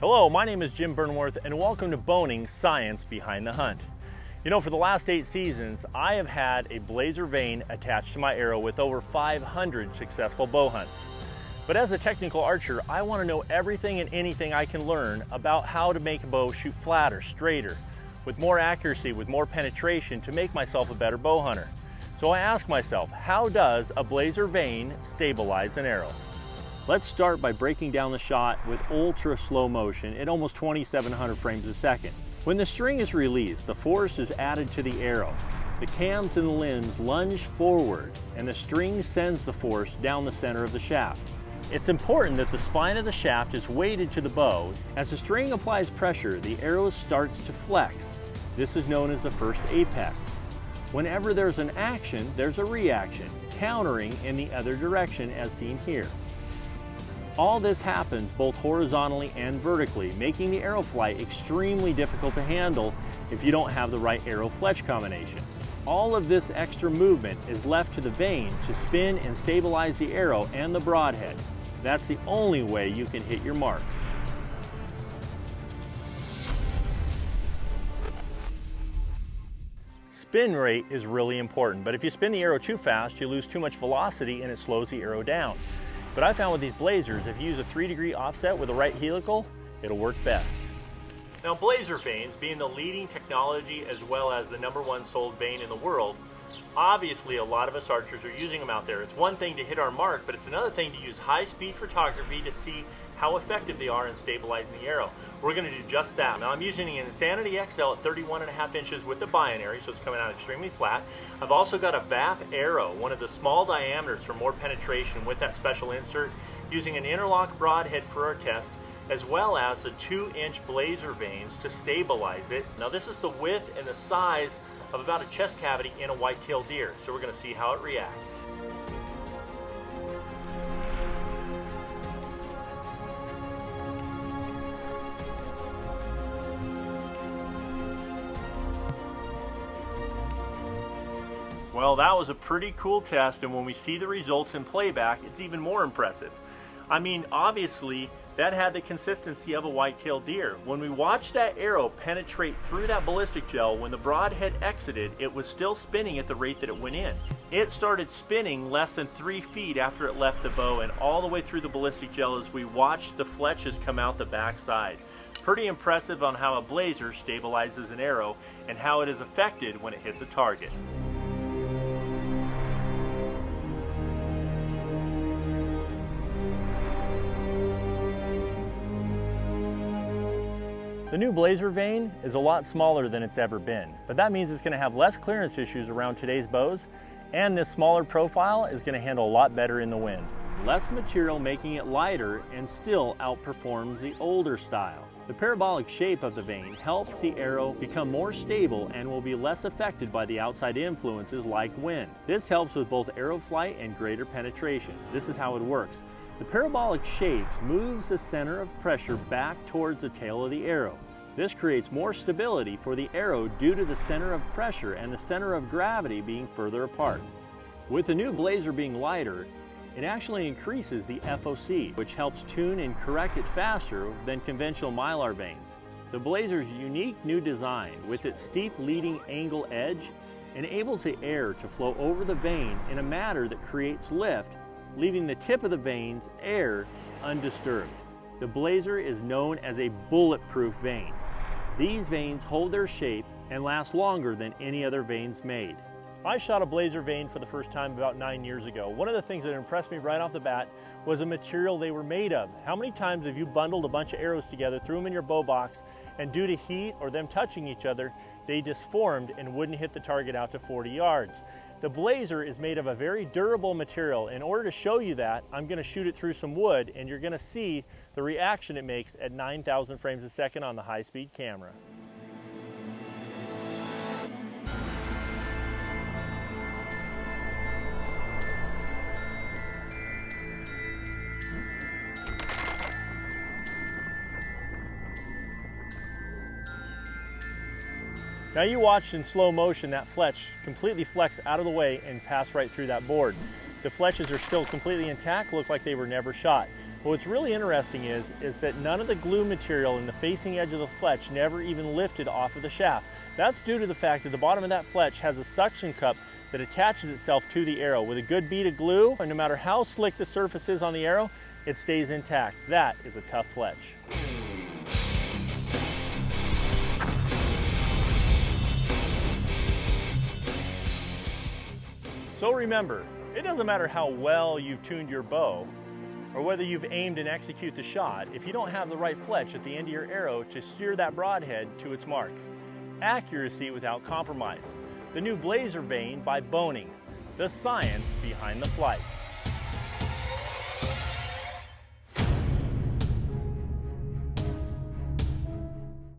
Hello, my name is Jim Burnworth and welcome to Bohning, Science Behind the Hunt. You know, for the last 8 seasons, I have had a Blazer Vane attached to my arrow with over 500 successful bow hunts. But as a technical archer, I want to know everything and anything I can learn about how to make a bow shoot flatter, straighter, with more accuracy, with more penetration to make myself a better bow hunter. So I ask myself, how does a Blazer Vane stabilize an arrow? Let's start by breaking down the shot with ultra slow motion at almost 2,700 frames a second. When the string is released, the force is added to the arrow. The cams and the limbs lunge forward and the string sends the force down the center of the shaft. It's important that the spine of the shaft is weighted to the bow. As the string applies pressure, the arrow starts to flex. This is known as the first apex. Whenever there's an action, there's a reaction, countering in the other direction as seen here. All this happens both horizontally and vertically, making the arrow flight extremely difficult to handle if you don't have the right arrow-fletch combination. All of this extra movement is left to the vane to spin and stabilize the arrow and the broadhead. That's the only way you can hit your mark. Spin rate is really important, but if you spin the arrow too fast, you lose too much velocity and it slows the arrow down. But I found with these Blazers, if you use a 3-degree offset with the right helical, it'll work best. Now, Blazer vanes, being the leading technology as well as the #1 sold vane in the world, obviously a lot of us archers are using them out there. It's one thing to hit our mark, but it's another thing to use high-speed photography to see how effective they are in stabilizing the arrow. We're going to do just that. Now, I'm using an Insanity XL at 31.5 inches with the binary, so it's coming out extremely flat. I've also got a VAP arrow, one of the small diameters for more penetration with that special insert, using an interlock broadhead for our test, as well as the 2-inch Blazer vanes to stabilize it. Now, this is the width and the size of about a chest cavity in a white-tailed deer, so we're going to see how it reacts. Well, that was a pretty cool test, and when we see the results in playback, it's even more impressive. I mean, obviously, that had the consistency of a white-tailed deer. When we watched that arrow penetrate through that ballistic gel, when the broadhead exited, it was still spinning at the rate that it went in. It started spinning less than 3 feet after it left the bow and all the way through the ballistic gel as we watched the fletches come out the backside. Pretty impressive on how a Blazer stabilizes an arrow and how it is affected when it hits a target. The new Blazer Vane is a lot smaller than it's ever been, but that means it's going to have less clearance issues around today's bows, and this smaller profile is going to handle a lot better in the wind. Less material making it lighter and still outperforms the older style. The parabolic shape of the vane helps the arrow become more stable and will be less affected by the outside influences like wind. This helps with both arrow flight and greater penetration. This is how it works. The parabolic shape moves the center of pressure back towards the tail of the arrow. This creates more stability for the arrow due to the center of pressure and the center of gravity being further apart. With the new Blazer being lighter, it actually increases the FOC, which helps tune and correct it faster than conventional Mylar vanes. The Blazer's unique new design, with its steep leading angle edge, enables the air to flow over the vane in a manner that creates lift, leaving the tip of the vane's air undisturbed. The Blazer is known as a bulletproof vane. These vanes hold their shape and last longer than any other vanes made. I shot a Blazer Vane for the first time about 9 years ago. One of the things that impressed me right off the bat was the material they were made of. How many times have you bundled a bunch of arrows together, threw them in your bow box, and due to heat or them touching each other, they disformed and wouldn't hit the target out to 40 yards? The Blazer is made of a very durable material. In order to show you that, I'm going to shoot it through some wood, and you're going to see the reaction it makes at 9,000 frames a second on the high-speed camera. Now you watched in slow motion that fletch completely flex out of the way and pass right through that board. The fletches are still completely intact, look like they were never shot. But what's really interesting is that none of the glue material in the facing edge of the fletch never even lifted off of the shaft. That's due to the fact that the bottom of that fletch has a suction cup that attaches itself to the arrow. With a good bead of glue, and no matter how slick the surface is on the arrow, it stays intact. That is a tough fletch. So remember, it doesn't matter how well you've tuned your bow, or whether you've aimed and execute the shot, if you don't have the right fletch at the end of your arrow to steer that broadhead to its mark. Accuracy without compromise. The new Blazer Vane by Bohning, the science behind the flight.